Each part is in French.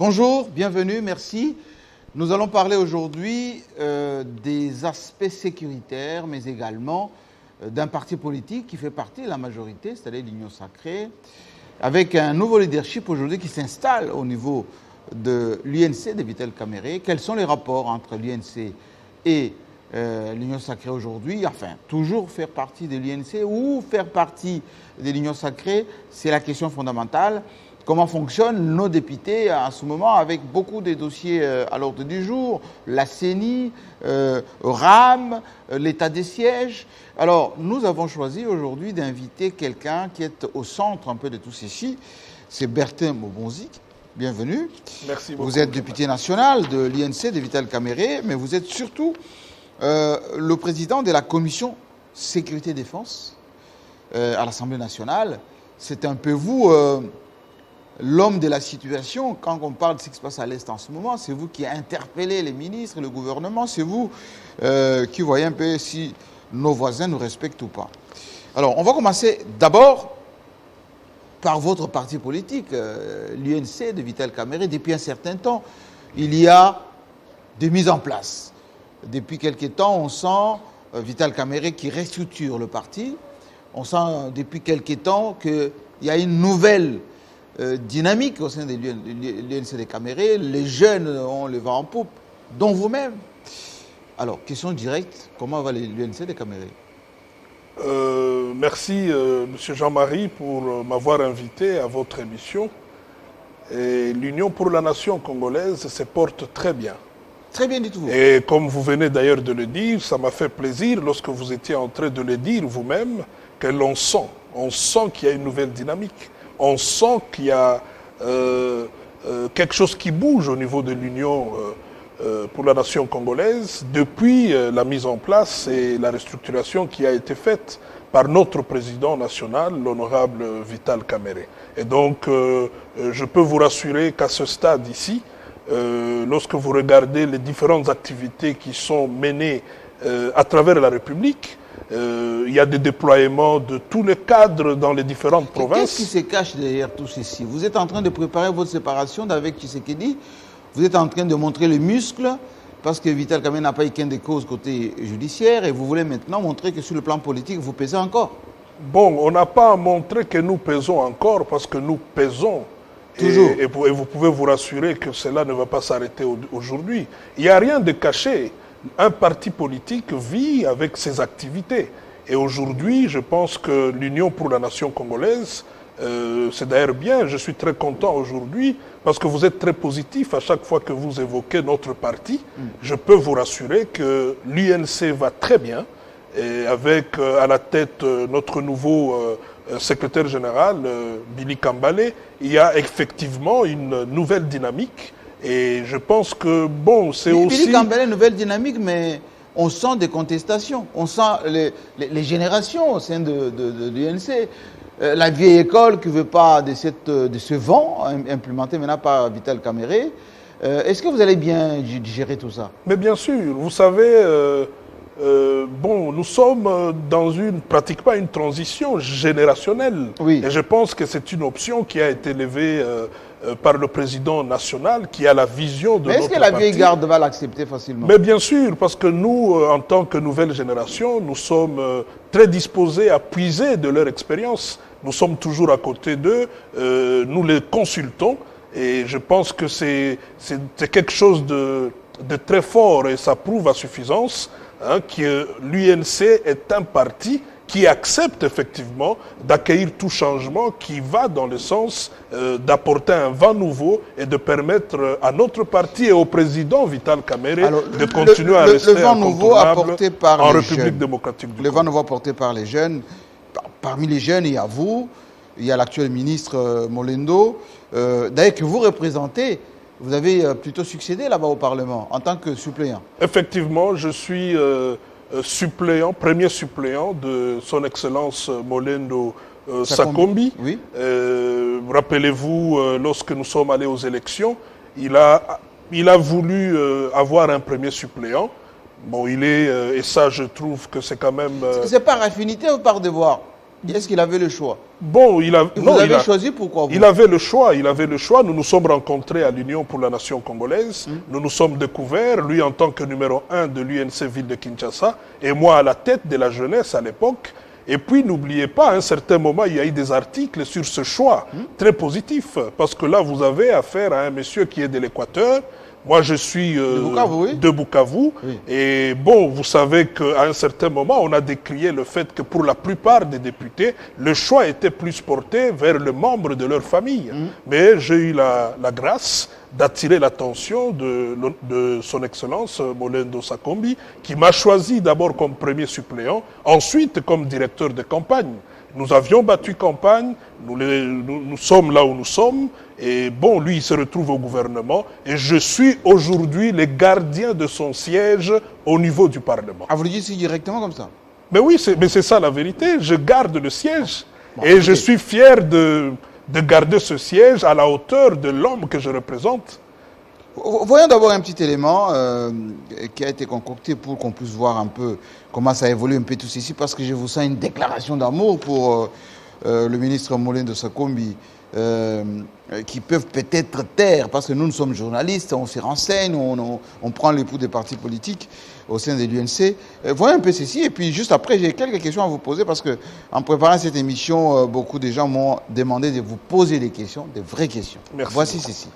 Bonjour, bienvenue, merci. Nous allons parler aujourd'hui des aspects sécuritaires, mais également d'un parti politique qui fait partie de la majorité, c'est-à-dire l'Union Sacrée, avec un nouveau leadership aujourd'hui qui s'installe au niveau de l'UNC de Vital Kamerhe. Quels sont les rapports entre l'UNC et l'Union Sacrée aujourd'hui? Enfin, toujours faire partie de l'UNC ou faire partie de l'Union Sacrée, c'est la question fondamentale. Comment fonctionnent nos députés en ce moment avec beaucoup de dossiers à l'ordre du jour, la CENI, RAM, l'état des sièges. Alors, nous avons choisi aujourd'hui d'inviter quelqu'un qui est au centre un peu de tout ceci. C'est Bertin Mobonzik. Bienvenue. Merci beaucoup. Vous êtes député national de l'INC, de Vital Kamerhe, mais vous êtes surtout le président de la commission sécurité-défense à l'Assemblée nationale. C'est un peu vous... l'homme de la situation, quand on parle de ce qui se passe à l'Est en ce moment, c'est vous qui interpellez les ministres, le gouvernement, c'est vous qui voyez un peu si nos voisins nous respectent ou pas. Alors, on va commencer d'abord par votre parti politique, l'UNC de Vital Kamerhe. Depuis un certain temps, il y a des mises en place. Depuis quelques temps, on sent Vital Kamerhe qui restructure le parti. On sent depuis quelques temps qu'il y a une nouvelle dynamique au sein de l'UNC de Kamerhe. Les jeunes ont le vent en poupe, dont vous-même. Alors, question directe, comment va l'UNC de Kamerhe? Merci, M. Jean-Marie, pour m'avoir invité à votre émission. L'Union pour la nation congolaise se porte très bien. Très bien, dites-vous. Et comme vous venez d'ailleurs de le dire, ça m'a fait plaisir lorsque vous étiez en train de le dire vous-même, que l'on sent. On sent qu'il y a une nouvelle dynamique. On sent qu'il y a quelque chose qui bouge au niveau de l'Union pour la nation congolaise depuis la mise en place et la restructuration qui a été faite par notre président national, l'honorable Vital Kamerhe. Et donc, je peux vous rassurer qu'à ce stade ici, lorsque vous regardez les différentes activités qui sont menées à travers la République, il y a des déploiements de tous les cadres dans les différentes provinces. Qu'est-ce qui se cache derrière tout ceci? Vous êtes en train de préparer votre séparation d'avec Tshisekedi. Vous êtes en train de montrer le muscle parce que Vital Kamerhe n'a pas eu qu'un des causes côté judiciaire et vous voulez maintenant montrer que sur le plan politique, vous pesez encore. Bon, on n'a pas à montrer que nous pesons encore parce que nous pesons. Toujours. Et vous pouvez vous rassurer que cela ne va pas s'arrêter aujourd'hui. Il n'y a rien de caché. Un parti politique vit avec ses activités. Et aujourd'hui, je pense que l'Union pour la nation congolaise, c'est d'ailleurs bien, je suis très content aujourd'hui, parce que vous êtes très positif à chaque fois que vous évoquez notre parti. Je peux vous rassurer que l'UNC va très bien, et avec à la tête notre nouveau secrétaire général, Billy Kambale, il y a effectivement une nouvelle dynamique. Et je pense que, bon, c'est aussi... Billy Kambale, nouvelle dynamique, mais on sent des contestations. On sent les générations au sein de l'UNC. La vieille école qui ne veut pas de ce vent implémenté maintenant par Vital Kamerhe. Est-ce que vous allez bien gérer tout ça? Mais bien sûr, vous savez, bon, nous sommes dans pratiquement une transition générationnelle. Oui. Et je pense que c'est une option qui a été levée par le président national qui a la vision de notre parti. Mais est-ce que la vieille garde va l'accepter facilement? Mais bien sûr, parce que nous, en tant que nouvelle génération, nous sommes très disposés à puiser de leur expérience. Nous sommes toujours à côté d'eux, nous les consultons et je pense que c'est quelque chose de très fort et ça prouve à suffisance que l'UNC est un parti qui accepte effectivement d'accueillir tout changement qui va dans le sens d'apporter un vent nouveau et de permettre à notre parti et au président Vital Kamerhe de continuer à rester le vent nouveau apporté par en les République jeunes. démocratique du Le Congo. vent nouveau apporté par les jeunes. Parmi les jeunes, il y a vous, il y a l'actuel ministre Molendo, d'ailleurs que vous représentez. Vous avez plutôt succédé là-bas au Parlement en tant que suppléant. Effectivement, je suis suppléant, premier suppléant de son Excellence Molendo Sakombi. Oui. Rappelez-vous, lorsque nous sommes allés aux élections, il a voulu avoir un premier suppléant. Bon, et ça, je trouve que c'est quand même... C'est par affinité ou par devoir? Est-ce qu'il avait le choix? Bon, Vous avez choisi pourquoi vous? Il avait le choix, Nous nous sommes rencontrés à l'Union pour la nation congolaise. Nous nous sommes découverts, lui en tant que numéro 1 de l'UNC Ville de Kinshasa, et moi à la tête de la jeunesse à l'époque. Et puis, n'oubliez pas, à un certain moment, il y a eu des articles sur ce choix, très positifs. Parce que là, vous avez affaire à un monsieur qui est de l'Équateur. Moi, je suis de Bukavu. Oui. Et bon, vous savez qu'à un certain moment, on a décrié le fait que pour la plupart des députés, le choix était plus porté vers le membre de leur famille. Mais j'ai eu la grâce d'attirer l'attention de son Excellence Molendo Sakombi, qui m'a choisi d'abord comme premier suppléant, ensuite comme directeur de campagne. Nous avions battu campagne, nous sommes là où nous sommes, et bon, lui, il se retrouve au gouvernement, et je suis aujourd'hui le gardien de son siège au niveau du Parlement. Ah, vous le dites ici directement comme ça? Mais oui, c'est ça la vérité, je garde le siège, Bon, et je suis fier de garder ce siège à la hauteur de l'homme que je représente. Voyons d'abord un petit élément qui a été concocté pour qu'on puisse voir un peu comment ça évolue un peu tout ceci, parce que je vous sens une déclaration d'amour pour le ministre Molendo Sakombi, qui peuvent peut-être taire, parce que nous sommes journalistes, on se renseigne, on prend les pouls des partis politiques au sein de l'UNC. Voyons un peu ceci, et puis juste après, j'ai quelques questions à vous poser, parce que en préparant cette émission, beaucoup de gens m'ont demandé de vous poser des questions, des vraies questions. Merci Voici beaucoup. ceci.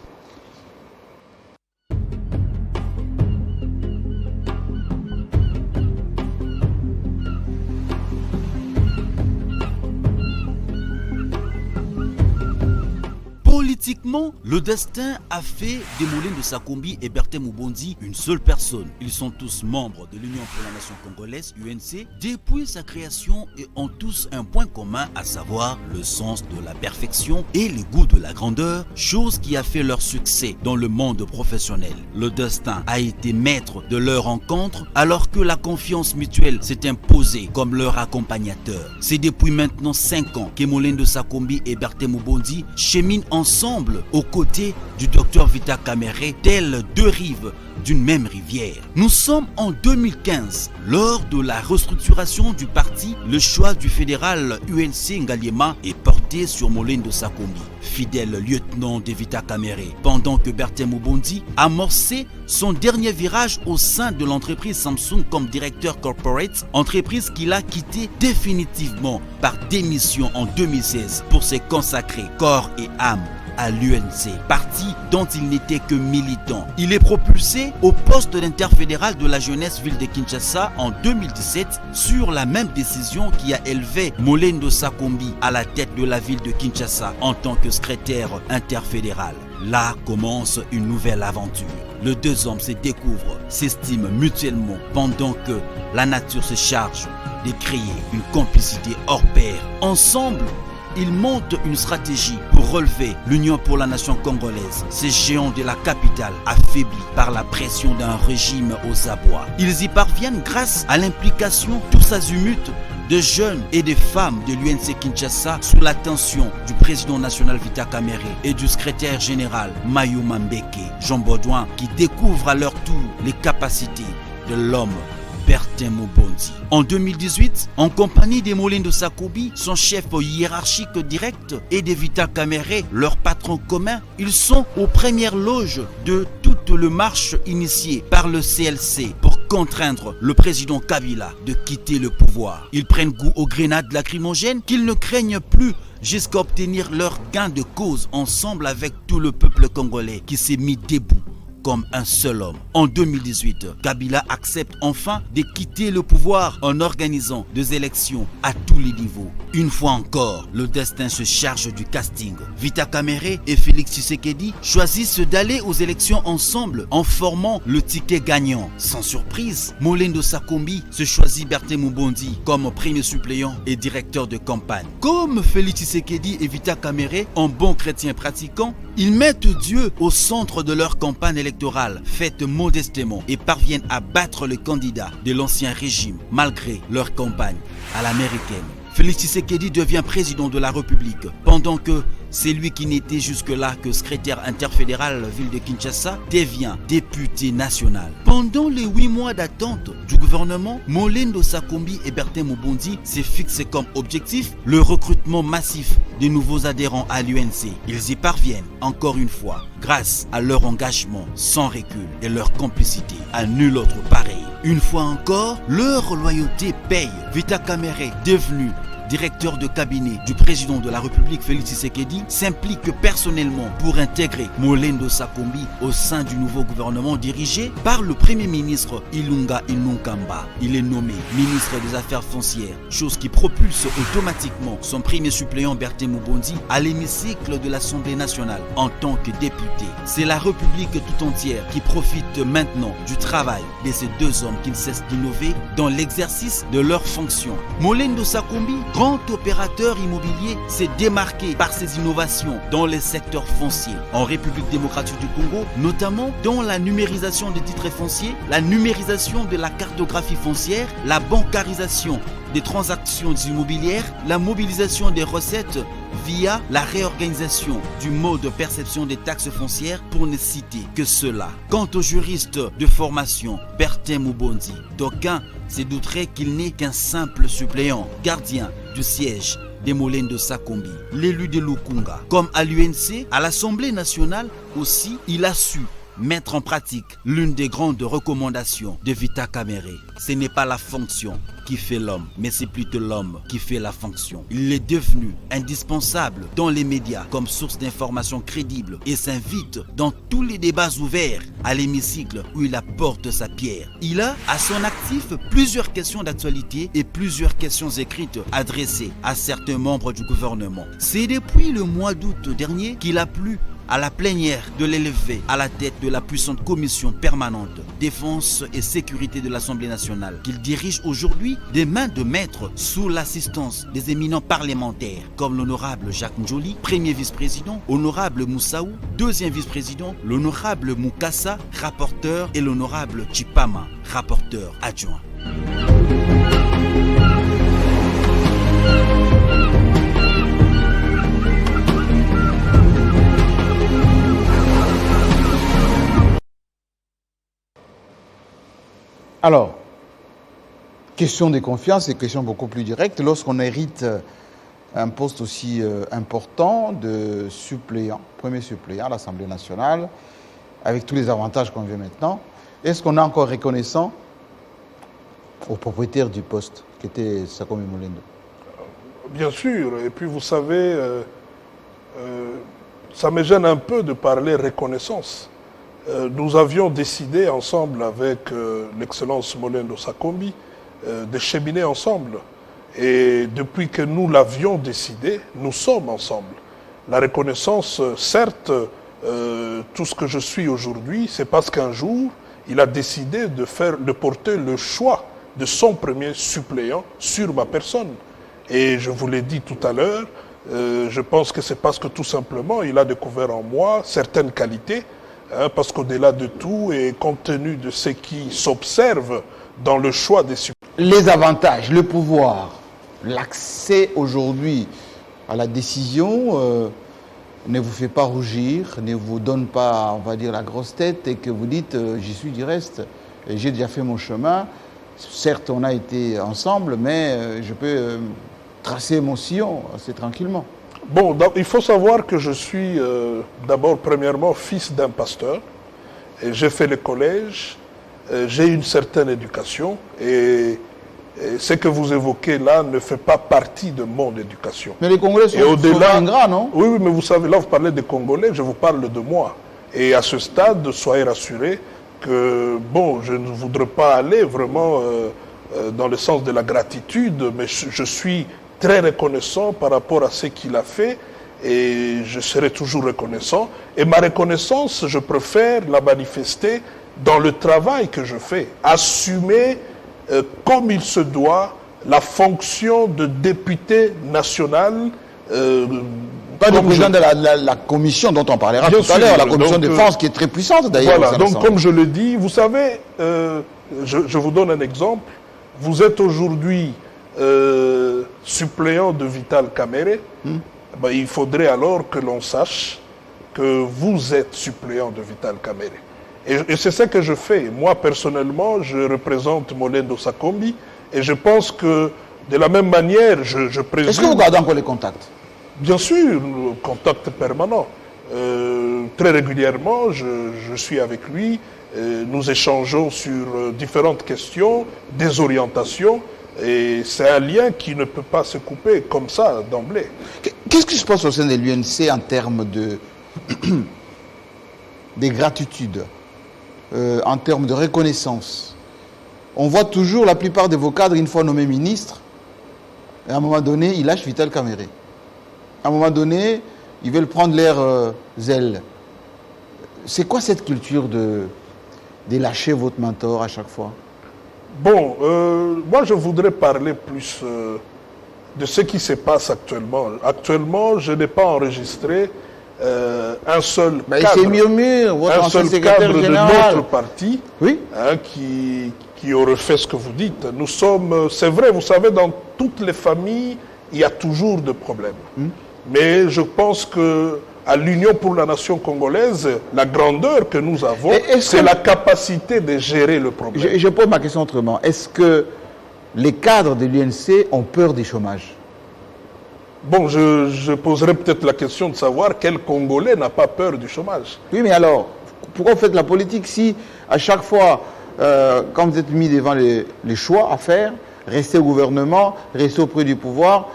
Politiquement, le destin a fait de Molendo Sakombi et Bertin Mubondi une seule personne. Ils sont tous membres de l'Union pour la nation congolaise, UNC, depuis sa création et ont tous un point commun, à savoir le sens de la perfection et le goût de la grandeur, chose qui a fait leur succès dans le monde professionnel. Le destin a été maître de leur rencontre alors que la confiance mutuelle s'est imposée comme leur accompagnateur. C'est depuis maintenant 5 ans que Molendo Sakombi et Bertin Mubondi cheminent ensemble aux côtés du docteur Vita Kamere, telles deux rives d'une même rivière. Nous sommes en 2015. Lors de la restructuration du parti, le choix du fédéral UNC Ngaliema est porté sur Molendo Sakombi, fidèle lieutenant de Vita Kamere, pendant que Bertin Mubondi amorçait son dernier virage au sein de l'entreprise Samsung comme directeur corporate, entreprise qu'il a quittée définitivement par démission en 2016 pour se consacrer corps et âme à l'UNC, parti dont il n'était que militant. Il est propulsé au poste d'interfédéral de la jeunesse ville de Kinshasa en 2017 sur la même décision qui a élevé Molendo Sakombi à la tête de la ville de Kinshasa en tant que secrétaire interfédéral. Là commence une nouvelle aventure. Les deux hommes se découvrent, s'estiment mutuellement pendant que la nature se charge de créer une complicité hors pair. Ensemble, ils montent une stratégie pour relever l'Union pour la nation congolaise, ces géants de la capitale affaiblis par la pression d'un régime aux abois. Ils y parviennent grâce à l'implication tous azimuts de jeunes et de femmes de l'UNC Kinshasa sous l'attention du président national Vita Kamere et du secrétaire général Mayuma Mbeke, Jean Baudouin, qui découvrent à leur tour les capacités de l'homme Bertin Mubondi. En 2018, en compagnie de Molendo Sakombi, son chef hiérarchique direct, et de Vita Kamere, leur patron commun, ils sont aux premières loges de toute la marche initiée par le CLC pour contraindre le président Kabila de quitter le pouvoir. Ils prennent goût aux grenades lacrymogènes qu'ils ne craignent plus jusqu'à obtenir leur gain de cause ensemble avec tout le peuple congolais qui s'est mis debout comme un seul homme. En 2018, Kabila accepte enfin de quitter le pouvoir en organisant des élections à tous les niveaux. Une fois encore, le destin se charge du casting. Vita Kamere et Félix Tshisekedi choisissent d'aller aux élections ensemble en formant le ticket gagnant. Sans surprise, Molendo Sakombi se choisit Bertin Mubondi comme premier suppléant et directeur de campagne. Comme Félix Tshisekedi et Vita Kamere, en bon chrétien pratiquant, ils mettent Dieu au centre de leur campagne électorale, faite modestement, et parviennent à battre le candidat de l'ancien régime malgré leur campagne à l'américaine. Félix Tshisekedi devient président de la République, pendant que c'est lui qui n'était jusque-là que secrétaire interfédéral ville de Kinshasa devient député national. Pendant les 8 mois d'attente du gouvernement, Molendo Sakombi et Bertin Mubundi s'est fixé comme objectif le recrutement massif de nouveaux adhérents à l'UNC. Ils y parviennent encore une fois grâce à leur engagement sans recul et leur complicité à nul autre pareil. Une fois encore, leur loyauté paye. Vita Kamere, devenu directeur de cabinet du président de la République Félix Tshisekedi, s'implique personnellement pour intégrer Molendo Sakombi au sein du nouveau gouvernement dirigé par le premier ministre Ilunga Inunkamba. Il est nommé ministre des Affaires foncières, chose qui propulse automatiquement son premier suppléant Bertin Mubundi à l'hémicycle de l'Assemblée nationale en tant que député. C'est la République tout entière qui profite maintenant du travail de ces deux hommes qui ne cessent d'innover dans l'exercice de leurs fonctions. Molendo Sakombi, grand opérateur immobilier, s'est démarqué par ses innovations dans les secteurs fonciers en République démocratique du Congo, notamment dans la numérisation des titres fonciers, la numérisation de la cartographie foncière, la bancarisation des transactions immobilières, la mobilisation des recettes via la réorganisation du mode de perception des taxes foncières, pour ne citer que cela. Quant au juriste de formation Bertin Mubundi, d'aucuns se douteraient qu'il n'est qu'un simple suppléant, gardien du siège des Molendo Sakombi, l'élu de Lukunga. Comme à l'UNC, à l'Assemblée nationale aussi, il a su mettre en pratique l'une des grandes recommandations de Vita Kamere. Ce n'est pas la fonction qui fait l'homme, mais c'est plutôt l'homme qui fait la fonction. Il est devenu indispensable dans les médias comme source d'information crédible et s'invite dans tous les débats ouverts à l'hémicycle où il apporte sa pierre. Il a à son actif plusieurs questions d'actualité et plusieurs questions écrites adressées à certains membres du gouvernement. C'est depuis le mois d'août dernier qu'il a plu à la plénière de l'élever à la tête de la puissante commission permanente défense et sécurité de l'Assemblée nationale qu'il dirige aujourd'hui des mains de maître sous l'assistance des éminents parlementaires comme l'honorable Jacques Njoli, premier vice-président, honorable Moussaou, deuxième vice-président, l'honorable Moukassa, rapporteur, et l'honorable Chipama, rapporteur adjoint. Alors, question de confiance et question beaucoup plus directe. Lorsqu'on hérite un poste aussi important de suppléant, premier suppléant à l'Assemblée nationale, avec tous les avantages qu'on vient maintenant, est-ce qu'on est encore reconnaissant au propriétaire du poste, qui était Sakombi Molendo? Bien sûr. Et puis vous savez, ça me gêne un peu de parler reconnaissance. Nous avions décidé ensemble avec l'excellence Molendo Sakombi de cheminer ensemble. Et depuis que nous l'avions décidé, nous sommes ensemble. La reconnaissance, certes, tout ce que je suis aujourd'hui, c'est parce qu'un jour, il a décidé de porter le choix de son premier suppléant sur ma personne. Et je vous l'ai dit tout à l'heure, je pense que c'est parce que tout simplement, il a découvert en moi certaines qualités. Parce qu'au-delà de tout, et compte tenu de ce qui s'observe dans le choix des suppléants. Les avantages, le pouvoir, l'accès aujourd'hui à la décision ne vous fait pas rougir, ne vous donne pas, on va dire, la grosse tête et que vous dites j'y suis du reste, et j'ai déjà fait mon chemin. Certes, on a été ensemble, mais je peux tracer mon sillon assez tranquillement. Bon, il faut savoir que je suis d'abord, premièrement, fils d'un pasteur. J'ai fait le collège, j'ai une certaine éducation et ce que vous évoquez là ne fait pas partie de mon éducation. Mais les Congolais sont ingrats, non? Oui, mais vous savez, là vous parlez des Congolais, je vous parle de moi. Et à ce stade, soyez rassurés que, bon, je ne voudrais pas aller vraiment dans le sens de la gratitude, mais je suis très reconnaissant par rapport à ce qu'il a fait et je serai toujours reconnaissant. Et ma reconnaissance, je préfère la manifester dans le travail que je fais. Assumer comme il se doit la fonction de député national. Pas de président de la commission dont on parlera tout à l'heure, la commission de défense qui est très puissante d'ailleurs. Voilà, donc comme je le dis, vous savez, je vous donne un exemple. Vous êtes aujourd'hui suppléant de Vital Kamerhe, ben, il faudrait alors que l'on sache que vous êtes suppléant de Vital Kamerhe. Et c'est ça que je fais. Moi, personnellement, je représente Molendo Sakombi et je pense que de la même manière, je présume... Est-ce que vous gardez encore les contacts? Bien sûr, contact permanent. Très régulièrement, je suis avec lui. Nous échangeons sur différentes questions, des orientations. Et c'est un lien qui ne peut pas se couper comme ça d'emblée. Qu'est-ce qui se passe au sein de l'UNC en termes de des gratitudes, en termes de reconnaissance? On voit toujours la plupart de vos cadres, une fois nommés ministres, et à un moment donné, ils lâchent Vital Kamerhe. À un moment donné, ils veulent prendre leur zèle. C'est quoi cette culture de lâcher votre mentor à chaque fois? Bon, moi je voudrais parler plus de ce qui se passe actuellement. Actuellement, je n'ai pas enregistré un seul cadre de notre parti, oui, hein, qui aurait fait ce que vous dites. Nous sommes, c'est vrai, vous savez, dans toutes les familles, il y a toujours des problèmes. Mais je pense que à l'Union pour la nation congolaise, la grandeur que nous avons, c'est la capacité de gérer le problème. Je pose ma question autrement. Est-ce que les cadres de l'UNC ont peur du chômage? Bon, je poserai peut-être la question de savoir quel Congolais n'a pas peur du chômage. Oui, mais alors, pourquoi vous faites la politique si à chaque fois, quand vous êtes mis devant les choix à faire, rester au gouvernement, rester auprès du pouvoir,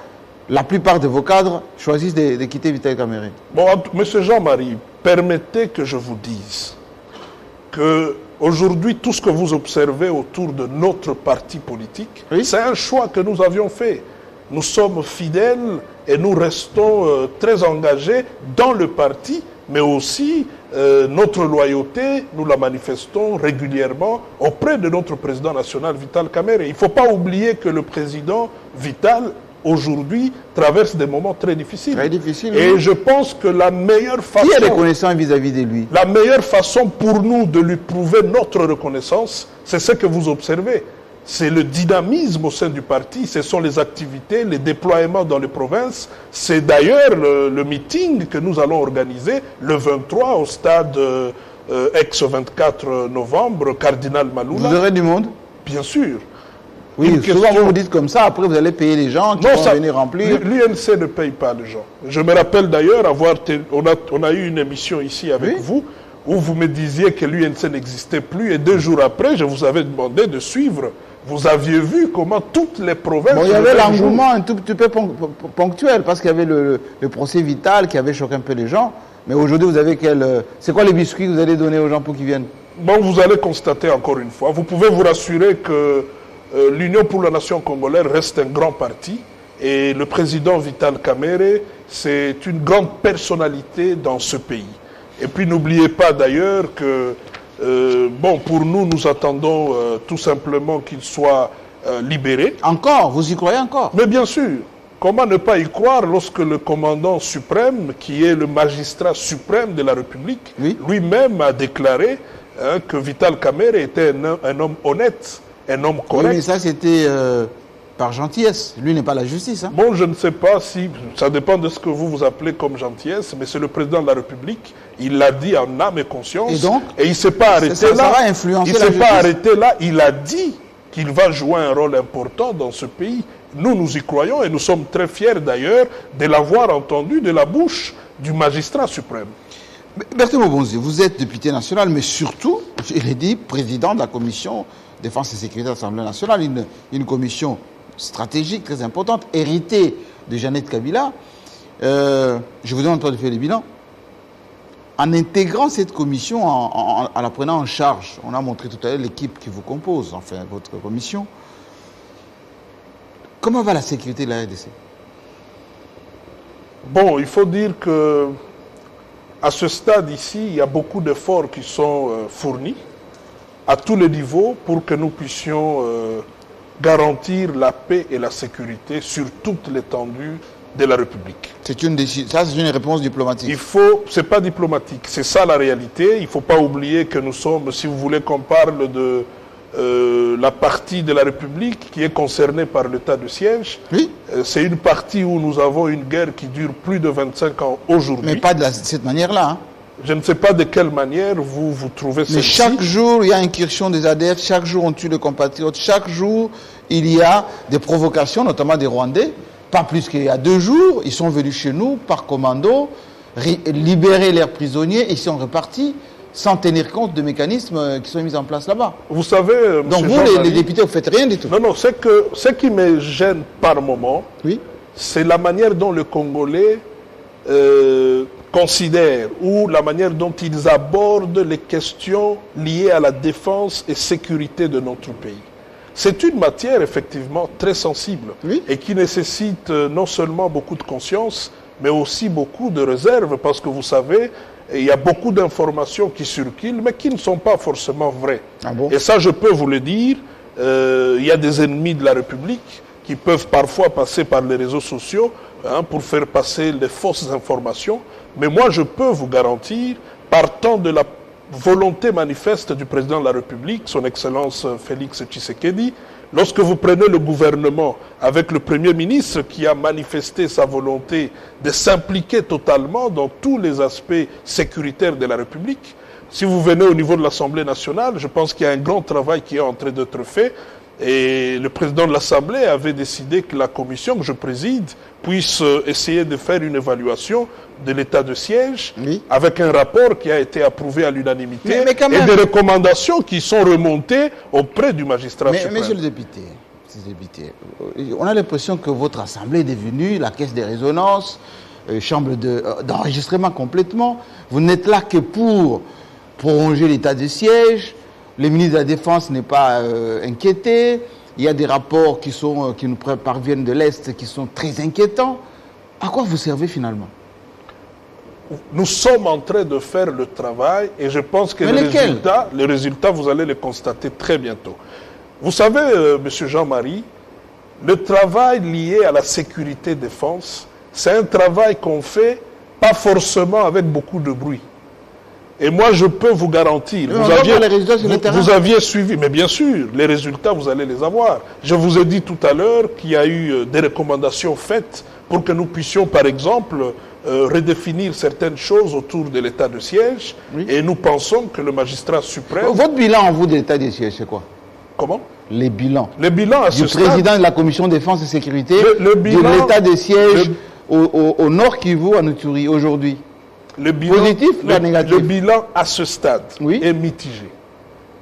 la plupart de vos cadres choisissent de quitter Vital Kamerhe? Bon, Monsieur Jean-Marie, permettez que je vous dise que aujourd'hui, tout ce que vous observez autour de notre parti politique, oui, c'est un choix que nous avions fait. Nous sommes fidèles et nous restons très engagés dans le parti, mais aussi notre loyauté, nous la manifestons régulièrement auprès de notre président national Vital Kamerhe. Il ne faut pas oublier que le président Vital aujourd'hui traverse des moments très difficiles. Très difficiles. Et oui, je pense que la meilleure façon... Qui est reconnaissant vis-à-vis de lui? La meilleure façon pour nous de lui prouver notre reconnaissance, c'est ce que vous observez. C'est le dynamisme au sein du parti, ce sont les activités, les déploiements dans les provinces. C'est d'ailleurs le meeting que nous allons organiser le 23 au stade ex-24 novembre, Cardinal Maloula. Vous aurez du monde? Bien sûr. Oui, souvent vous dites comme ça, après vous allez payer les gens qui vont venir remplir. L'UNC ne paye pas les gens. Je me rappelle d'ailleurs on a eu une émission ici avec vous, où vous me disiez que l'UNC n'existait plus, et 2 jours après, je vous avais demandé de suivre. Vous aviez vu comment toutes les provinces... Bon, il y avait l'engouement un tout petit peu ponctuel, parce qu'il y avait le procès Vital qui avait choqué un peu les gens. Mais aujourd'hui, vous avez quel... C'est quoi les biscuits que vous allez donner aux gens pour qu'ils viennent? Bon, vous allez constater encore une fois. Vous pouvez vous rassurer que l'Union pour la nation congolaise reste un grand parti. Et le président Vital Kamerhe, c'est une grande personnalité dans ce pays. Et puis n'oubliez pas d'ailleurs que, bon, pour nous, nous attendons tout simplement qu'il soit libéré. Encore? Vous y croyez encore? Mais bien sûr. Comment ne pas y croire lorsque le commandant suprême, qui est le magistrat suprême de la République, lui-même a déclaré que Vital Kamerhe était un homme honnête, un homme correct. Oui, mais ça c'était par gentillesse. Lui n'est pas la justice. Hein. Bon, je ne sais pas si... Ça dépend de ce que vous appelez comme gentillesse, mais c'est le président de la République. Il l'a dit en âme et conscience. Et donc, et il ne s'est pas arrêté là. Ça va influencer il ne s'est pas arrêté là. Il a dit qu'il va jouer un rôle important dans ce pays. Nous, nous y croyons et nous sommes très fiers d'ailleurs de l'avoir entendu de la bouche du magistrat suprême. Berthe Mobonzi, vous êtes député national, mais surtout, je l'ai dit, président de la commission défense et sécurité de l'Assemblée nationale, une commission stratégique très importante, héritée de Jeannette Kabila. Je vous demande pas de faire les bilans. En intégrant cette commission, en la prenant en charge, on a montré tout à l'heure l'équipe qui vous compose, enfin votre commission. Comment va la sécurité de la RDC? Bon, il faut dire que à ce stade ici, il y a beaucoup d'efforts qui sont fournis à tous les niveaux pour que nous puissions garantir la paix et la sécurité sur toute l'étendue de la République. C'est une décision, ça c'est une réponse diplomatique. C'est pas diplomatique, c'est ça la réalité. Il ne faut pas oublier que nous sommes, si vous voulez qu'on parle de la partie de la République qui est concernée par l'état de siège. Oui. C'est une partie où nous avons une guerre qui dure plus de 25 ans aujourd'hui. Mais pas de cette manière-là. Hein. Je ne sais pas de quelle manière vous trouvez celle-ci. Mais chaque jour, il y a incursion des ADF, chaque jour on tue des compatriotes, chaque jour il y a des provocations, notamment des Rwandais. Pas plus qu'il y a 2 jours, ils sont venus chez nous par commando, libérer leurs prisonniers, ils sont repartis sans tenir compte de mécanismes qui sont mis en place là-bas. Vous savez, donc vous, les députés, vous ne faites rien du tout. Non, non, ce qui me gêne par moment, oui, c'est la manière dont le Congolais considèrent ou la manière dont ils abordent les questions liées à la défense et sécurité de notre pays. C'est une matière effectivement très sensible, oui, et qui nécessite non seulement beaucoup de conscience, mais aussi beaucoup de réserve, parce que vous savez, il y a beaucoup d'informations qui circulent, mais qui ne sont pas forcément vraies. Ah bon? Et ça, je peux vous le dire, il y a des ennemis de la République qui peuvent parfois passer par les réseaux sociaux pour faire passer les fausses informations. Mais moi, je peux vous garantir, partant de la volonté manifeste du président de la République, son Excellence Félix Tshisekedi, lorsque vous prenez le gouvernement avec le Premier ministre qui a manifesté sa volonté de s'impliquer totalement dans tous les aspects sécuritaires de la République, si vous venez au niveau de l'Assemblée nationale, je pense qu'il y a un grand travail qui est en train d'être fait. Et le président de l'Assemblée avait décidé que la commission que je préside puisse essayer de faire une évaluation de l'état de siège, oui, avec un rapport qui a été approuvé à l'unanimité et des recommandations qui sont remontées auprès du magistrat suprême. Monsieur le député, on a l'impression que votre Assemblée est devenue la caisse des résonances, chambre d'enregistrement complètement. Vous n'êtes là que pour prolonger l'état de siège. Le ministre de la Défense n'est pas inquiété. Il y a des rapports qui nous parviennent de l'Est qui sont très inquiétants. À quoi vous servez finalement? Nous sommes en train de faire le travail et je pense que les résultats, vous allez les constater très bientôt. Vous savez, Monsieur Jean-Marie, le travail lié à la sécurité défense, c'est un travail qu'on fait pas forcément avec beaucoup de bruit. Et moi, je peux vous garantir, vous aviez suivi, mais bien sûr, les résultats, vous allez les avoir. Je vous ai dit tout à l'heure qu'il y a eu des recommandations faites pour que nous puissions, par exemple, redéfinir certaines choses autour de l'état de siège. Oui. Et nous pensons que le magistrat suprême... Votre bilan, vous, de l'état de siège, c'est quoi? Comment? Les bilans. Les bilans à ce stade. Du président de la Commission défense et sécurité, de l'état de siège au Nord Kivu, à Ituri, aujourd'hui. Le bilan, positif ou négatif? Le bilan à ce stade, oui, est mitigé.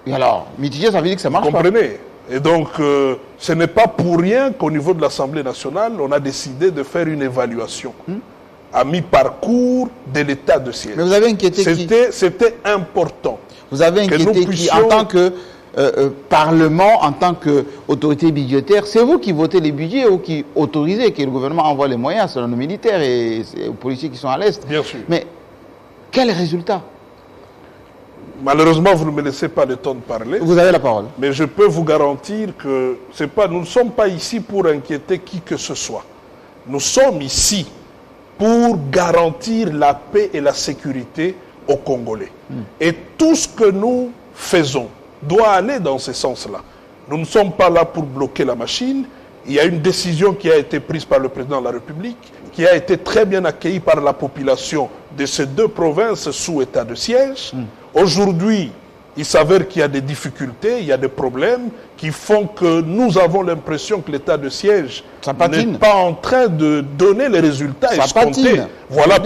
Et alors, mitigé, ça veut dire que ça marche pas. Comprenez? Et donc, ce n'est pas pour rien qu'au niveau de l'Assemblée nationale, on a décidé de faire une évaluation à mi-parcours de l'état de siège. Mais vous avez inquiété qui? C'était important. Vous avez inquiété qui, en tant que Parlement, en tant qu'autorité budgétaire, c'est vous qui votez les budgets ou qui autorisez que le gouvernement envoie les moyens selon nos militaires et aux policiers qui sont à l'Est? Bien sûr. Mais quel résultat? Malheureusement, vous ne me laissez pas le temps de parler. Vous avez la parole. Mais je peux vous garantir que nous ne sommes pas ici pour inquiéter qui que ce soit. Nous sommes ici pour garantir la paix et la sécurité aux Congolais. Et tout ce que nous faisons doit aller dans ce sens-là. Nous ne sommes pas là pour bloquer la machine. Il y a une décision qui a été prise par le président de la République, qui a été très bien accueillie par la population de ces 2 provinces sous état de siège. Aujourd'hui, il s'avère qu'il y a des difficultés, il y a des problèmes qui font que nous avons l'impression que l'état de siège n'est pas en train de donner les résultats escomptés. Voilà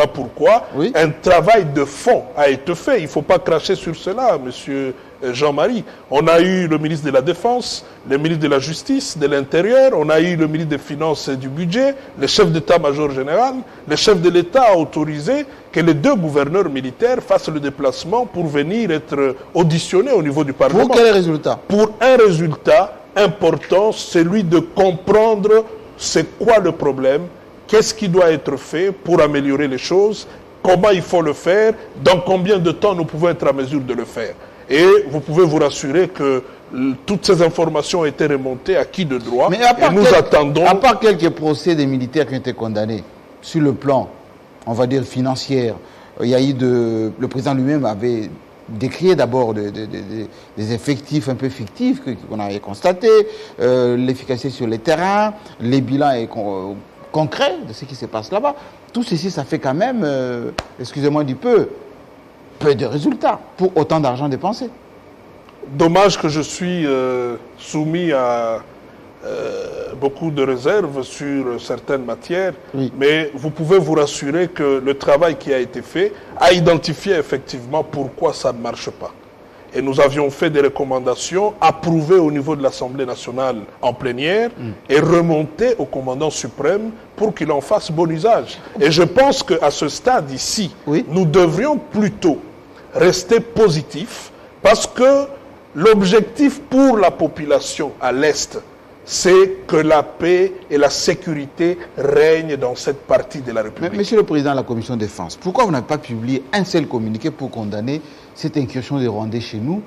pourquoi oui, un travail de fond a été fait. Il ne faut pas cracher sur cela, monsieur Jean-Marie. On a eu le ministre de la Défense, le ministre de la Justice, de l'Intérieur, on a eu le ministre des Finances et du Budget, le chef d'état-major général. Le chef de l'État a autorisé que les 2 gouverneurs militaires fassent le déplacement pour venir être auditionnés au niveau du Parlement. Pour quel résultat? Pour un résultat important, celui de comprendre c'est quoi le problème, qu'est-ce qui doit être fait pour améliorer les choses, comment il faut le faire, dans combien de temps nous pouvons être en mesure de le faire. Et vous pouvez vous rassurer que toutes ces informations ont été remontées à qui de droit. Mais et nous attendons... À part quelques procès des militaires qui ont été condamnés, sur le plan, on va dire, financier, il y a eu le président lui-même avait décrié d'abord des effectifs un peu fictifs qu'on avait constatés, l'efficacité sur les terrains, les bilans concrets de ce qui se passe là-bas. Tout ceci, ça fait quand même, excusez-moi du peu de résultats pour autant d'argent dépensé. Dommage que je suis soumis à beaucoup de réserves sur certaines matières, Oui. mais vous pouvez vous rassurer que le travail qui a été fait a identifié effectivement pourquoi ça ne marche pas. Et nous avions fait des recommandations approuvées au niveau de l'Assemblée nationale en plénière et remontées au commandant suprême pour qu'il en fasse bon usage. Et je pense qu'à ce stade ici, Oui. nous devrions plutôt rester positifs parce que l'objectif pour la population à l'Est, c'est que la paix et la sécurité règnent dans cette partie de la République. Monsieur le Président de la Commission de défense, pourquoi vous n'avez pas publié un seul communiqué pour condamner cette incursion des Rwandais chez nous,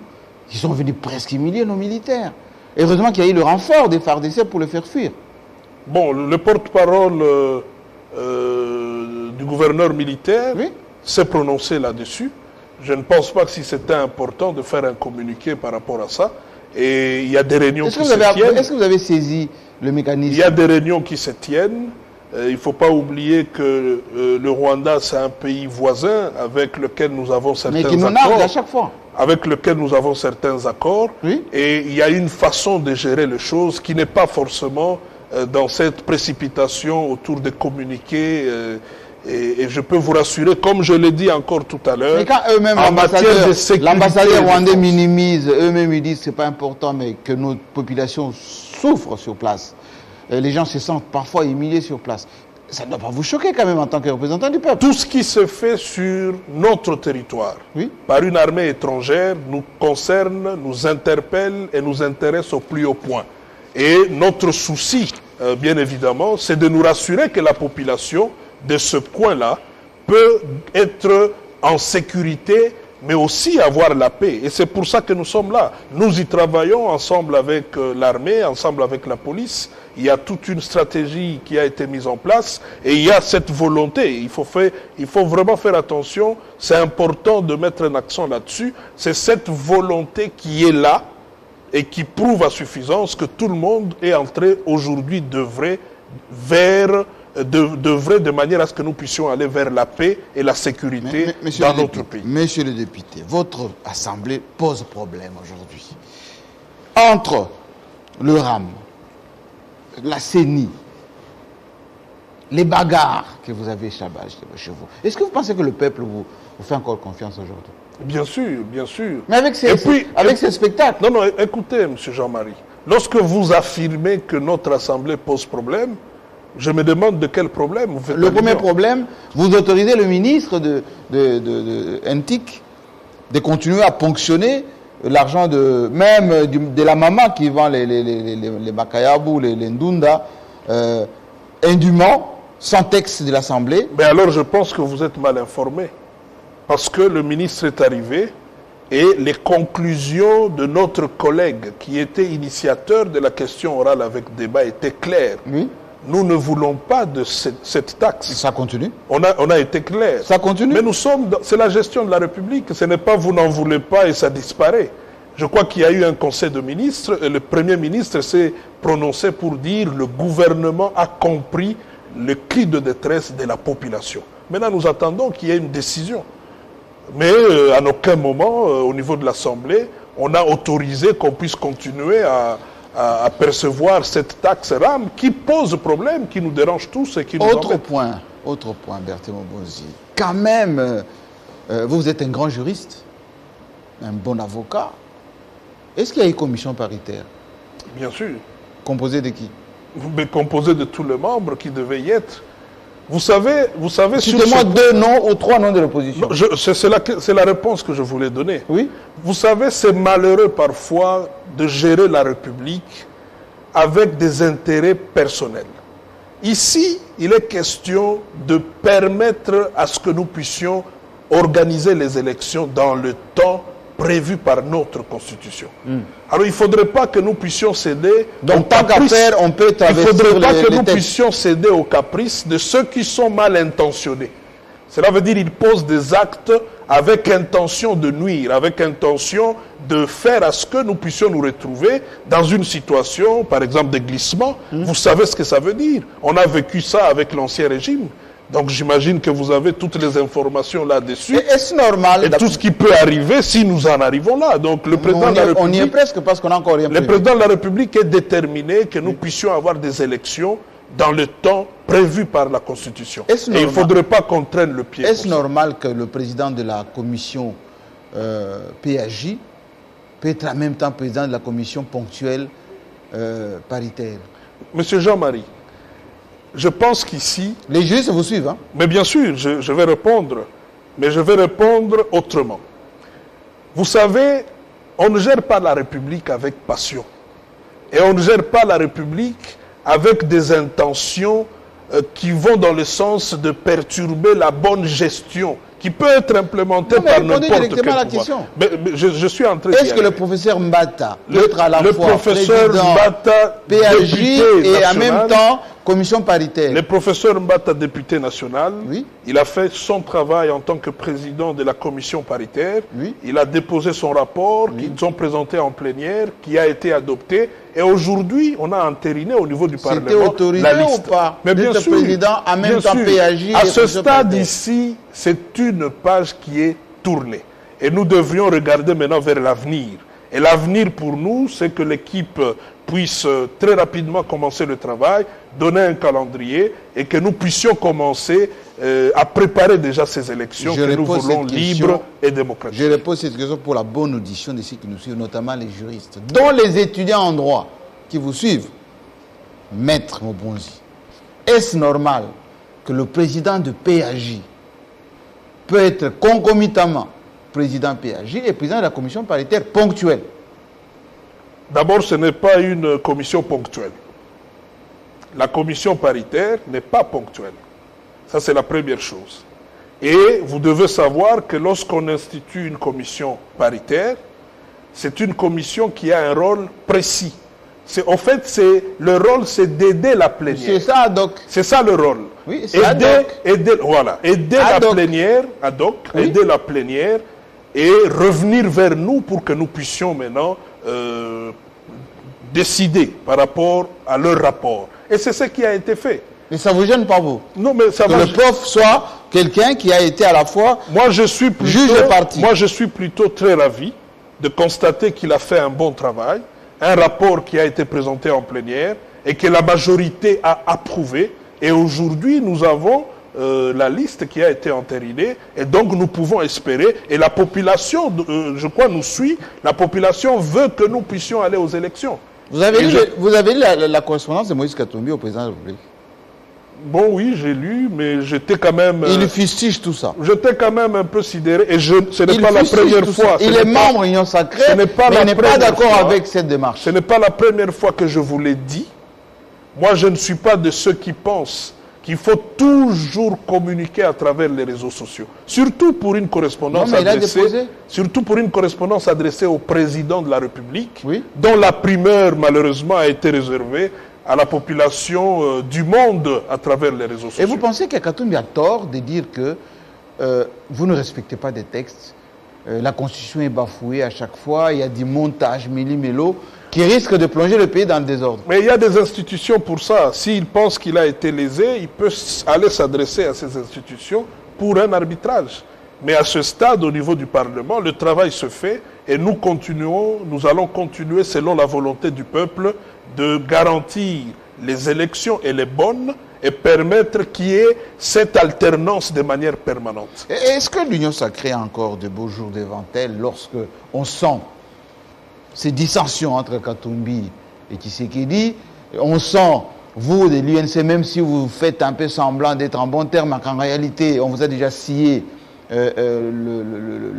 qui sont venus presque humilier nos militaires? Et heureusement qu'il y a eu le renfort des FARDC pour le faire fuir. Bon, le porte-parole du gouverneur militaire Oui. s'est prononcé là-dessus. Je ne pense pas que si c'était important de faire un communiqué par rapport à ça. Et il y a des réunions qui se tiennent. Est-ce que vous avez saisi le mécanisme? Il y a des réunions qui se tiennent. Il ne faut pas oublier que le Rwanda, c'est un pays voisin avec lequel nous avons certains Mais qui nous accords. nargue à chaque fois. Avec lequel nous avons certains accords. Oui. Et il y a une façon de gérer les choses qui n'est pas forcément dans cette précipitation autour des communiqués. Et je peux vous rassurer, comme je l'ai dit encore tout à l'heure, Mais quand eux-mêmes, en matière de sécurité, l'ambassadeur rwandais minimise, eux-mêmes ils disent que ce n'est pas important, mais que notre population souffre sur place. Et les gens se sentent parfois humiliés sur place. Ça ne doit pas vous choquer quand même en tant que représentant du peuple. tout ce qui se fait sur notre territoire, Oui. par une armée étrangère, nous concerne, nous interpelle et nous intéresse au plus haut point. Et notre souci, bien évidemment, c'est de nous rassurer que la population de ce coin-là peut être en sécurité, mais aussi avoir la paix. Et c'est pour ça que nous sommes là. Nous y travaillons ensemble avec l'armée, ensemble avec la police. Il y a toute une stratégie qui a été mise en place et il y a cette volonté. Il faut vraiment faire attention. C'est important de mettre un accent là-dessus. C'est cette volonté qui est là et qui prouve à suffisance que tout le monde est entré aujourd'hui d'œuvrer de manière à ce que nous puissions aller vers la paix et la sécurité dans notre pays. Monsieur le député, votre assemblée pose problème aujourd'hui. Entre le RAM, la CENI, les bagarres que vous avez chez vous, est-ce que vous pensez que le peuple vous fait encore confiance aujourd'hui? Bien sûr, bien sûr. Mais avec ces spectacles. Non, écoutez, M. Jean-Marie, lorsque vous affirmez que notre assemblée pose problème, je me demande de quel problème vous faites Le premier allusion. problème, vous autorisez le ministre de NTIC de continuer à ponctionner l'argent de la maman qui vend les Bakayabu, les Ndunda, indûment, sans texte de l'Assemblée. Mais alors je pense que vous êtes mal informé. Parce que le ministre est arrivé et les conclusions de notre collègue qui était initiateur de la question orale avec débat étaient claires. Oui. Nous ne voulons pas de cette taxe. Ça continue. On a été clair. Ça continue. Mais c'est la gestion de la République. Ce n'est pas vous n'en voulez pas et ça disparaît. Je crois qu'il y a eu un conseil de ministres et le Premier ministre s'est prononcé pour dire le gouvernement a compris le cri de détresse de la population. Maintenant, nous attendons qu'il y ait une décision. Mais à aucun moment, au niveau de l'Assemblée, on a autorisé qu'on puisse continuer à percevoir cette taxe RAM qui pose problème, qui nous dérange tous et qui nous embête. Autre point, Berthe Mobonzi. Quand même, vous êtes un grand juriste, un bon avocat. Est-ce qu'il y a une commission paritaire? Bien sûr. Composée de qui? Mais composée de tous les membres qui devaient y être. Vous savez. Citez-moi 2 noms ou 3 noms de l'opposition. C'est la réponse que je voulais donner. Oui. Vous savez, c'est malheureux parfois de gérer la République avec des intérêts personnels. Ici, il est question de permettre à ce que nous puissions organiser les élections dans le temps prévu par notre Constitution. Alors, il ne faudrait pas que nous puissions céder Donc, tant qu'à faire, on peut il ne travestir faudrait pas que les nous textes. puissions céder aux caprices de ceux qui sont mal intentionnés. Cela veut dire qu'il pose des actes avec intention de nuire, avec intention de faire à ce que nous puissions nous retrouver dans une situation, par exemple, de glissement. Vous savez ce que ça veut dire. On a vécu ça avec l'ancien régime. Donc j'imagine que vous avez toutes les informations là-dessus. Est-ce normal? Et tout ce qui peut arriver si nous en arrivons là. Donc le président de la République, on y est presque parce qu'on n'a encore rien prévu. Le président de la République est déterminé que nous puissions avoir des élections dans le temps prévu par la Constitution. Et il ne faudrait pas qu'on traîne le pied. Est-ce normal que le président de la commission PAJ peut être en même temps président de la commission ponctuelle paritaire? Monsieur Jean-Marie, je pense qu'ici... Les juristes vous suivent, hein? Mais bien sûr, je vais répondre. Mais je vais répondre autrement. Vous savez, on ne gère pas la République avec passion. Et on ne gère pas la République avec des intentions qui vont dans le sens de perturber la bonne gestion qui peut être implémentée par n'importe quel pouvoir. Mais je suis en train de dire. Est-ce que le professeur Mbata peut être à la fois professeur président Mbata, PAJ et national, en même temps commission paritaire? Le professeur Mbata, député national, oui. Il a fait son travail en tant que président de la commission paritaire. Oui. Il a déposé son rapport qu'ils ont présenté en plénière, qui a été adopté. Et aujourd'hui, on a entériné au niveau du Parlement la liste. C'était autorisé ou pas? Mais bien sûr, président, en même temps PAJ. À ce stade ici, c'est une page qui est tournée. Et nous devrions regarder maintenant vers l'avenir. Et l'avenir pour nous, c'est que l'équipe puisse très rapidement commencer le travail, donner un calendrier et que nous puissions commencer à préparer déjà ces élections que nous voulons libres et démocratiques. Je repose cette question pour la bonne audition de ceux qui nous suivent, notamment les juristes, dont les étudiants en droit qui vous suivent. Maître Mobonzi, est-ce normal que le président de PAJ peut être concomitamment président PAJ et président de la commission paritaire ponctuelle? D'abord, ce n'est pas une commission ponctuelle. La commission paritaire n'est pas ponctuelle. Ça, c'est la première chose. Et vous devez savoir que lorsqu'on institue une commission paritaire, c'est une commission qui a un rôle précis. En fait, le rôle, c'est d'aider la plénière. C'est ça, ad hoc. C'est ça le rôle. Oui, c'est ad hoc. Aider la plénière, ad hoc, aider la plénière et revenir vers nous pour que nous puissions maintenant décider par rapport à leur rapport. Et c'est ce qui a été fait. Mais ça ne vous gêne pas, vous? Non, mais ça que le prof soit quelqu'un qui a été à la fois juge et parti. Moi, je suis plutôt très ravi de constater qu'il a fait un bon travail, un rapport qui a été présenté en plénière et que la majorité a approuvé. Et aujourd'hui, nous avons la liste qui a été entérinée et donc nous pouvons espérer, et la population, je crois, nous suit, la population veut que nous puissions aller aux élections. Vous avez lu la correspondance de Moïse Katumbi au président de la République? Bon, oui, j'ai lu, mais j'étais quand même... Il fustige tout ça. J'étais quand même un peu sidéré, et ce n'est pas la première fois. Il est membre de l'Union Sacrée, mais il n'est pas d'accord avec cette démarche. Ce n'est pas la première fois que je vous l'ai dit. Moi, je ne suis pas de ceux qui pensent qu'il faut toujours communiquer à travers les réseaux sociaux. Surtout pour une correspondance adressée au président de la République, dont la primeur, malheureusement, a été réservée à la population du monde à travers les réseaux sociaux. Et vous pensez que Katumbi a tort de dire que vous ne respectez pas des textes, la Constitution est bafouée à chaque fois, il y a du montage méli-mélo qui risque de plonger le pays dans le désordre? Mais il y a des institutions pour ça. S'il pense qu'il a été lésé, il peut aller s'adresser à ces institutions pour un arbitrage. Mais à ce stade, au niveau du Parlement, le travail se fait et nous allons continuer selon la volonté du peuple de garantir les élections et les bonnes et permettre qu'il y ait cette alternance de manière permanente. Est-ce que l'Union Sacrée a encore de beaux jours devant elle lorsque on sent ces dissensions entre Katumbi et Tshisekedi? On sent, vous de l'UNC, même si vous faites un peu semblant d'être en bon terme, qu'en réalité, on vous a déjà scié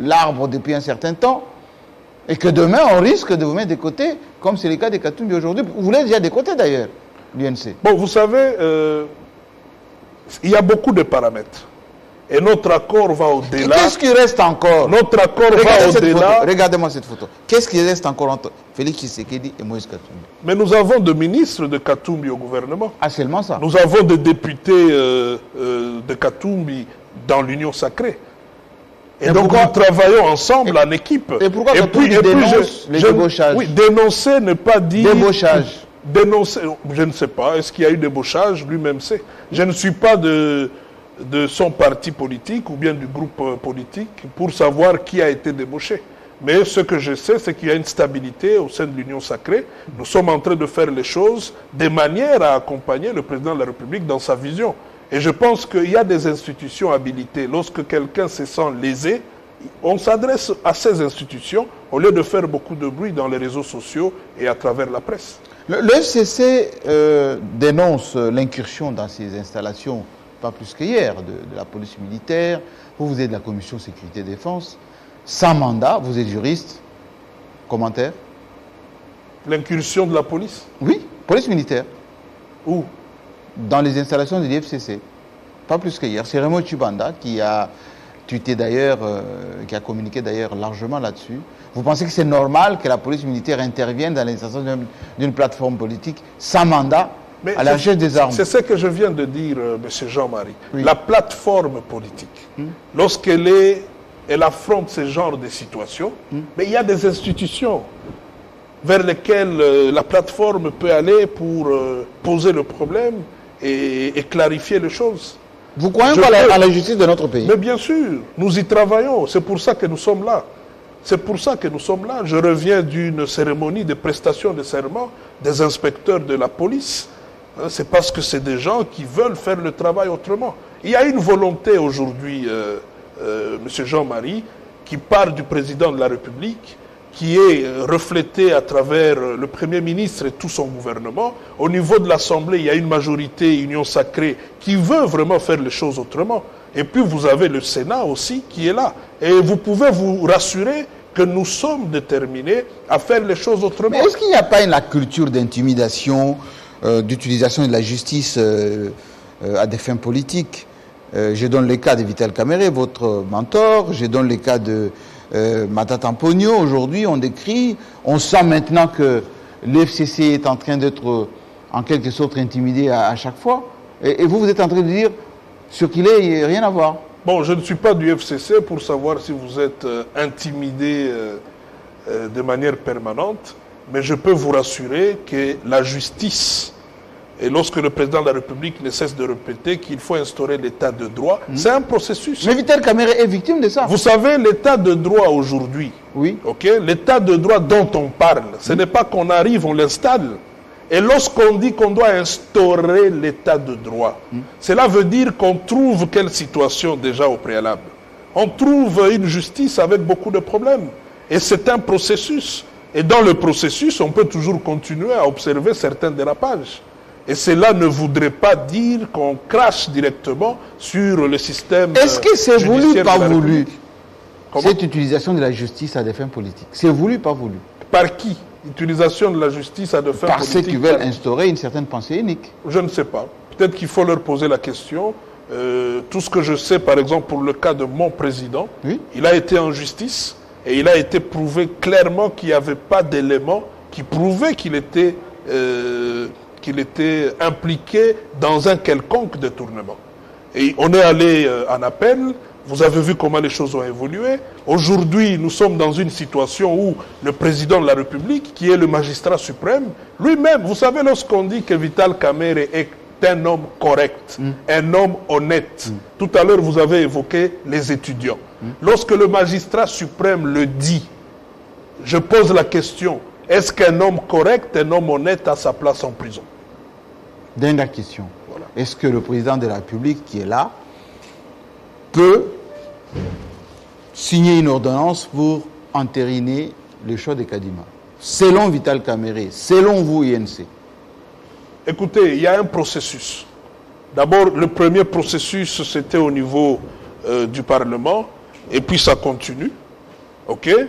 l'arbre depuis un certain temps, et que demain, on risque de vous mettre de côté, comme c'est le cas de Katumbi aujourd'hui. Vous l'êtes déjà de côté d'ailleurs, l'UNC. Bon, vous savez, il y a beaucoup de paramètres. Et notre accord va au-delà. Qu'est-ce qui reste encore? Notre accord va au-delà. Regardez-moi cette photo. Qu'est-ce qui reste encore entre Félix Tshisekedi et Moïse Katumbi? Mais nous avons des ministres de Katumbi au gouvernement. Ah, seulement ça? Nous avons des députés de Katumbi dans l'union sacrée. Et Mais donc pourquoi, nous travaillons ensemble en équipe. Et pourquoi quand on dénonce les débauchages? Oui, dénoncer ne pas dire... Débauchage. Dénoncer, je ne sais pas. Est-ce qu'il y a eu débauchage? Lui-même sait. Je ne suis pas de son parti politique ou bien du groupe politique pour savoir qui a été débauché. Mais ce que je sais, c'est qu'il y a une stabilité au sein de l'Union sacrée. Nous sommes en train de faire les choses de manière à accompagner le président de la République dans sa vision. Et je pense qu'il y a des institutions habilitées. Lorsque quelqu'un se sent lésé, on s'adresse à ces institutions au lieu de faire beaucoup de bruit dans les réseaux sociaux et à travers la presse. Le FCC dénonce l'incursion dans ces installations, pas plus qu'hier, de la police militaire. Vous êtes de la commission sécurité-défense. Sans mandat, vous êtes juriste. Commentaire? L'incursion de la police? Oui, police militaire. Où? Dans les installations de l'IFCC. Pas plus qu'hier. C'est Raymond Chibanda qui a tweeté d'ailleurs, qui a communiqué d'ailleurs largement là-dessus. Vous pensez que c'est normal que la police militaire intervienne dans l'installation d'une plateforme politique sans mandat à la recherche des armes? C'est ce que je viens de dire, M. Jean-Marie. Oui. La plateforme politique, elle affronte ce genre de situations, mais il y a des institutions vers lesquelles la plateforme peut aller pour poser le problème et clarifier les choses. Vous croyez pas à la justice de notre pays? Mais bien sûr, nous y travaillons. C'est pour ça que nous sommes là. C'est pour ça que nous sommes là. Je reviens d'une cérémonie de prestation de serment des inspecteurs de la police. C'est parce que c'est des gens qui veulent faire le travail autrement. Il y a une volonté aujourd'hui, M. Jean-Marie, qui part du président de la République, qui est reflétée à travers le Premier ministre et tout son gouvernement. Au niveau de l'Assemblée, il y a une majorité union sacrée qui veut vraiment faire les choses autrement. Et puis vous avez le Sénat aussi qui est là. Et vous pouvez vous rassurer que nous sommes déterminés à faire les choses autrement. Mais est-ce qu'il n'y a pas une culture d'intimidation, d'utilisation de la justice à des fins politiques? Je donne le cas de Vital Kamerhe, votre mentor. Je donne le cas de Matata Mponyo. Aujourd'hui, on sent maintenant que l'FCC est en train d'être en quelque sorte intimidé à chaque fois. Et vous êtes en train de dire, sur qu'il est, il n'y a rien à voir. Bon, je ne suis pas du FCC pour savoir si vous êtes intimidé de manière permanente, mais je peux vous rassurer que la justice, et lorsque le président de la République ne cesse de répéter qu'il faut instaurer l'état de droit, c'est un processus. Mais Vital Kamerhe est victime de ça. Vous savez, l'état de droit aujourd'hui, oui. L'état de droit dont on parle, ce n'est pas qu'on arrive, on l'installe. Et lorsqu'on dit qu'on doit instaurer l'état de droit, cela veut dire qu'on trouve quelle situation déjà au préalable? On trouve une justice avec beaucoup de problèmes. Et c'est un processus. Et dans le processus, on peut toujours continuer à observer certains dérapages. Et cela ne voudrait pas dire qu'on crache directement sur le système. Est-ce que c'est voulu, pas voulu, Comment? cette utilisation de la justice à des fins politiques? C'est voulu, pas voulu? Par qui? Utilisation de la justice à des fins Par politiques. ceux qui veulent instaurer une certaine pensée unique. Je ne sais pas. Peut-être qu'il faut leur poser la question. Tout ce que je sais, par exemple, pour le cas de mon président, oui. Il a été en justice et il a été prouvé clairement qu'il n'y avait pas d'éléments qui prouvaient qu'il était impliqué dans un quelconque détournement. Et on est allé en appel. Vous avez vu comment les choses ont évolué. Aujourd'hui, nous sommes dans une situation où le président de la République, qui est le magistrat suprême, lui-même, vous savez, lorsqu'on dit que Vital Kamerhe est un homme correct, un homme honnête, tout à l'heure vous avez évoqué les étudiants. Lorsque le magistrat suprême le dit, je pose la question, est-ce qu'un homme correct, un homme honnête a sa place en prison? Dernière question. Voilà. Est-ce que le président de la République qui est là peut signer une ordonnance pour entériner le choix de Kadima? Selon Vital Kamerhe, selon vous, INC? Écoutez, il y a un processus. D'abord, le premier processus, c'était au niveau du Parlement, et puis ça continue.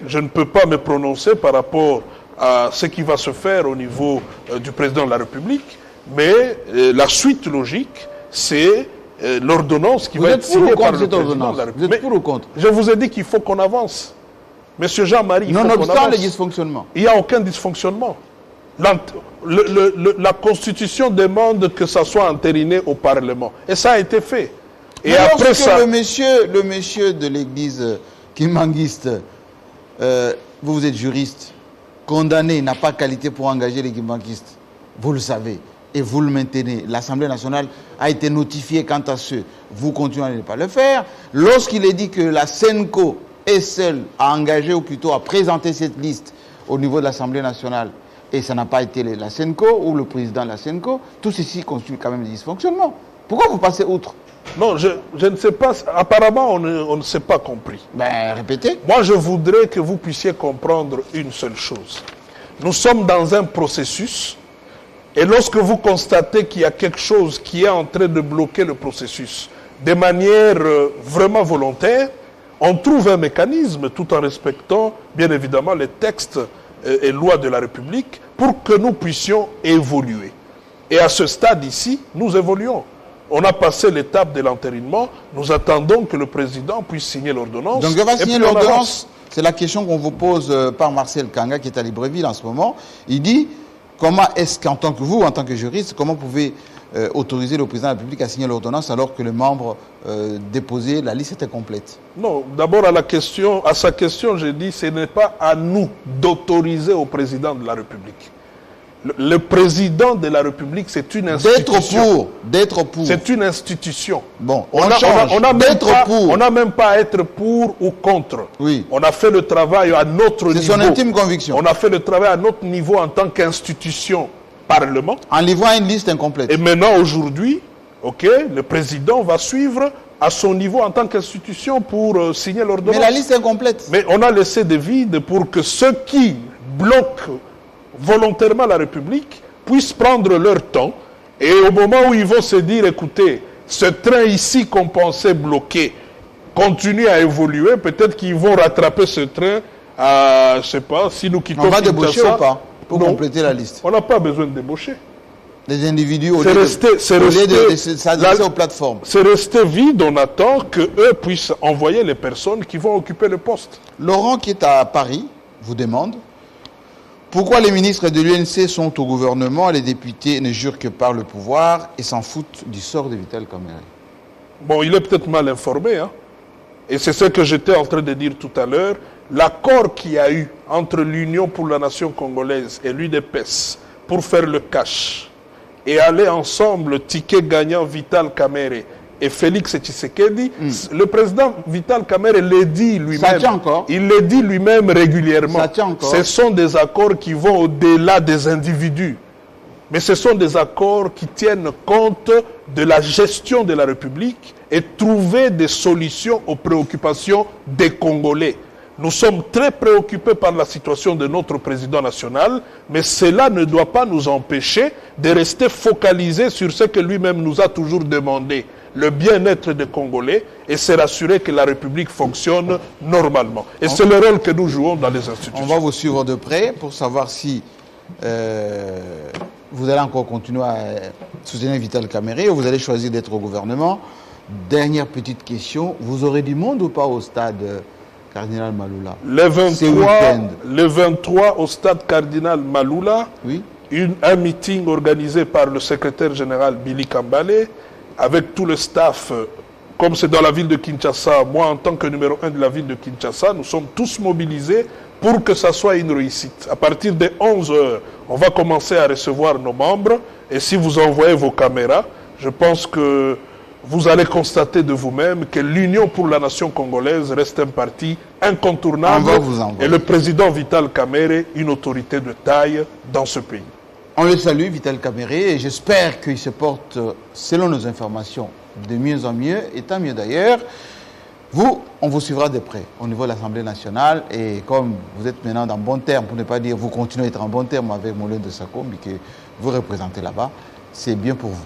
Je ne peux pas me prononcer par rapport à ce qui va se faire au niveau du président de la République, mais la suite logique, c'est l'ordonnance qui va être signée par le président de la République. Vous êtes pour ou contre? Je vous ai dit qu'il faut qu'on avance. Monsieur Jean-Marie, il faut qu'on avance. Nonobstant les dysfonctionnements. Il n'y a aucun dysfonctionnement. La Constitution demande que ça soit entériné au Parlement. Et ça a été fait. Et mais après lorsque ça... le monsieur de l'église kimbanguiste, vous êtes juriste, condamné, n'a pas qualité pour engager les kimbanguistes, vous le savez, et vous le maintenez. L'Assemblée nationale a été notifiée quant à ce. Vous continuez à ne pas le faire. Lorsqu'il est dit que la SENCO est seule à engager, ou plutôt à présenter cette liste au niveau de l'Assemblée nationale, et ça n'a pas été la SENCO ou le président de la SENCO, tout ceci constitue quand même des dysfonctionnements. Pourquoi vous passez outre? Non, je ne sais pas. Apparemment, on ne s'est pas compris. Ben, répétez. Moi, je voudrais que vous puissiez comprendre une seule chose. Nous sommes dans un processus, et lorsque vous constatez qu'il y a quelque chose qui est en train de bloquer le processus de manière vraiment volontaire, on trouve un mécanisme tout en respectant, bien évidemment, les textes et lois de la République pour que nous puissions évoluer. Et à ce stade ici, nous évoluons. On a passé l'étape de l'entérinement. Nous attendons que le président puisse signer l'ordonnance. Donc il va signer l'ordonnance. C'est la question qu'on vous pose par Marcel Kanga, qui est à Libreville en ce moment. Il dit, comment est-ce qu'en tant que vous, en tant que juriste, comment vous pouvez autoriser le président de la République à signer l'ordonnance alors que le membre déposé, la liste était complète? Non, d'abord à sa question, j'ai dit, ce n'est pas à nous d'autoriser au président de la République. Le président de la République, c'est une institution. D'être pour. C'est une institution. Bon, on n'a même pas à être pour ou contre. Oui. On a fait le travail à notre niveau. C'est son intime conviction. On a fait le travail à notre niveau en tant qu'institution Parlement. En livrant une liste incomplète. Et maintenant, aujourd'hui, le président va suivre à son niveau en tant qu'institution pour signer l'ordonnance. Mais la liste est incomplète. Mais on a laissé des vides pour que ceux qui bloquent volontairement la République puissent prendre leur temps, et au moment où ils vont se dire, écoutez, ce train ici qu'on pensait bloqué continue à évoluer, peut-être qu'ils vont rattraper ce train à, je ne sais pas, si nous quittons... On va débaucher ou pas pour compléter la liste? On n'a pas besoin de débaucher. Les individus, au lieu de s'adresser aux plateformes. C'est resté vide, on attend qu'eux puissent envoyer les personnes qui vont occuper le poste. Laurent, qui est à Paris, vous demande pourquoi les ministres de l'UNC sont au gouvernement et les députés ne jurent que par le pouvoir et s'en foutent du sort de Vital Kamerhe. Bon, il est peut-être mal informé, hein? Et c'est ce que j'étais en train de dire tout à l'heure. L'accord qu'il y a eu entre l'Union pour la nation congolaise et l'UDPS pour faire le cash et aller ensemble ticket gagnant Vital Kamerhe et Félix Tshisekedi, le président Vital Kamerhe le dit lui-même. Ça tient encore. Il le dit lui-même régulièrement. Ça tient encore. Ce sont des accords qui vont au-delà des individus. Mais ce sont des accords qui tiennent compte de la gestion de la République et trouver des solutions aux préoccupations des Congolais. Nous sommes très préoccupés par la situation de notre président national, mais cela ne doit pas nous empêcher de rester focalisés sur ce que lui-même nous a toujours demandé, le bien-être des Congolais, et se rassurer que la République fonctionne normalement. Et c'est le rôle que nous jouons dans les institutions. On va vous suivre de près pour savoir si vous allez encore continuer à soutenir Vital Kamerhe ou vous allez choisir d'être au gouvernement. Dernière petite question, vous aurez du monde ou pas au stade Cardinal Maloula? Le 23 au stade Cardinal Maloula, oui. Un meeting organisé par le secrétaire général Billy Kambale, avec tout le staff, comme c'est dans la ville de Kinshasa, moi en tant que numéro 1 de la ville de Kinshasa, nous sommes tous mobilisés pour que ça soit une réussite. À partir de 11h, on va commencer à recevoir nos membres, et si vous envoyez vos caméras, je pense que vous allez constater de vous-même que l'Union pour la nation congolaise reste un parti incontournable, et le président Vital Kamerhe, une autorité de taille dans ce pays. On le salue, Vital Kamerhe, et j'espère qu'il se porte, selon nos informations, de mieux en mieux, et tant mieux d'ailleurs. Vous, on vous suivra de près au niveau de l'Assemblée nationale, et comme vous êtes maintenant dans bon terme, pour ne pas dire vous continuez à être en bon terme avec Moulin de Sakombi, que vous représentez là-bas, c'est bien pour vous.